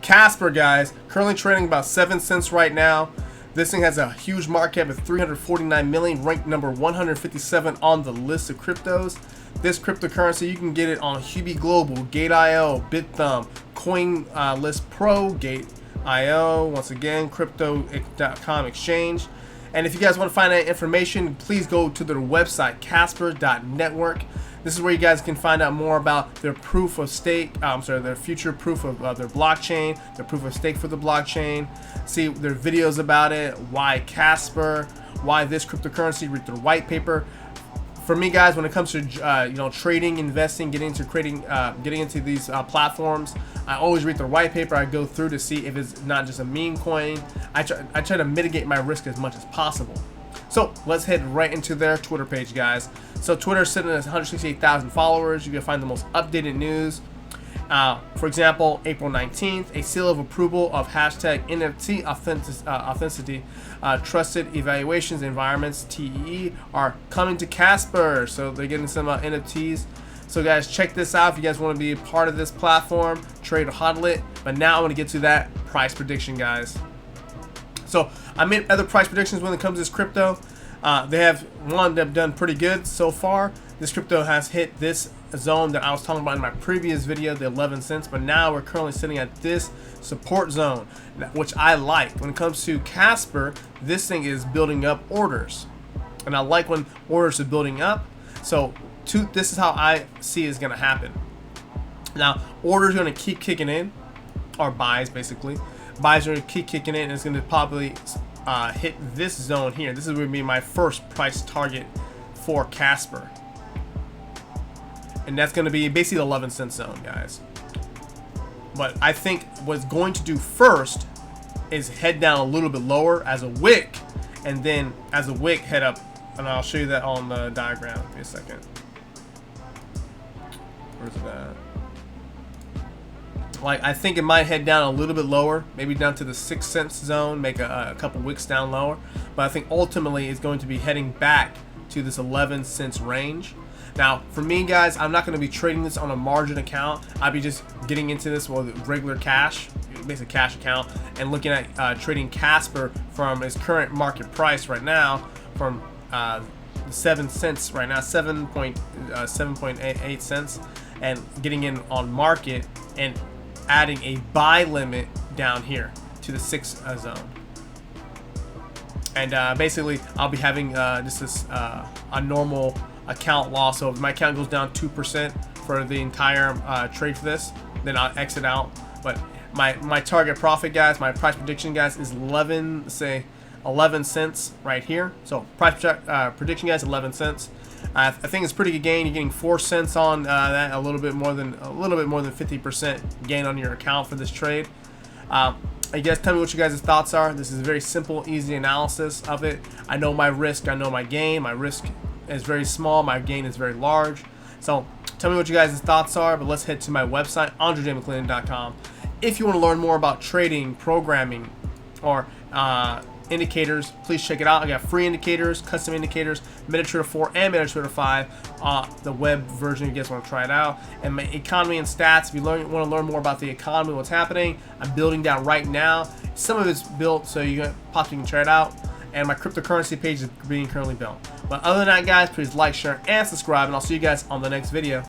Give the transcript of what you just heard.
Casper, guys, currently trading about 7 cents right now. This thing has a huge market cap of 349 million, ranked number 157 on the list of cryptos. This cryptocurrency, you can get it on Huobi Global, Gate.io, BitThumb, CoinList Pro, Gate.io, once again, crypto.com exchange. And if you guys want to find that information, please go to their website, casper.network. This is where you guys can find out more about their proof of stake, their future proof of their blockchain, their proof of stake for the blockchain. See their videos about it, why Casper, why this cryptocurrency, read their white paper. For me, guys, when it comes to trading, investing, getting into these platforms, I always read their white paper. I go through to see if it's not just a meme coin. I try to mitigate my risk as much as possible. So let's head right into their Twitter page, guys. So Twitter is sitting at 168,000 followers. You can find the most updated news. For example, April 19th, a seal of approval of hashtag NFT authenticity trusted evaluations environments (TEE) are coming to Casper. So they're getting some NFTs. So guys, check this out if you guys want to be a part of this platform, trade or hodl it. But now I want to get to that price prediction, guys. So I made other price predictions when it comes to this crypto. They've done pretty good so far. This crypto has hit this zone that I was talking about in my previous video, the 11 cents, but now we're currently sitting at this support zone, which I like. When it comes to Casper, this thing is building up orders, and I like when orders are building up. So this is how I see it's going to happen. Now, orders are going to keep kicking in, or buys basically. Buys are going to keep kicking in, and it's going to probably hit this zone here. This is going to be my first price target for Casper. And that's going to be basically the 11 cent zone, guys. But I think what's going to do first is head down a little bit lower as a wick, and then as a wick head up. And I'll show you that on the diagram. Give me a second. Where's that? Like, I think it might head down a little bit lower, maybe down to the 6 cents zone, make a couple wicks down lower. But I think ultimately it's going to be heading back to this 11 cents range. Now, for me, guys, I'm not going to be trading this on a margin account. I'll be just getting into this with regular cash, basically cash account, and looking at trading Casper from its current market price right now, from 7 cents right now, 7.88 cents, and getting in on market and adding a buy limit down here to the 6 zone. And basically, I'll be having just a normal account loss. So if my account goes down 2% for the entire trade for this, then I'll exit out. But my target profit, guys, my price prediction, guys, is 11 cents right here. So price prediction, guys, 11 cents. I think it's pretty good gain. You're getting 4 cents on that, a little bit more than 50% gain on your account for this trade. You guys tell me what you guys' thoughts are. This is a very simple, easy analysis of it. I know my risk, I know my gain. My risk is very small, my gain is very large. So tell me what you guys' thoughts are, but let's head to my website, andrejmcclinton.com. If you want to learn more about trading, programming, or indicators, please check it out. I got free indicators, custom indicators, MetaTrader 4 and MetaTrader 5, the web version if you guys want to try it out. And my economy and stats, if you want to learn more about the economy, what's happening, I'm building that right now. Some of it's built, so you can try it out. And my cryptocurrency page is being currently built. But other than that, guys, please like, share, and subscribe, and I'll see you guys on the next video.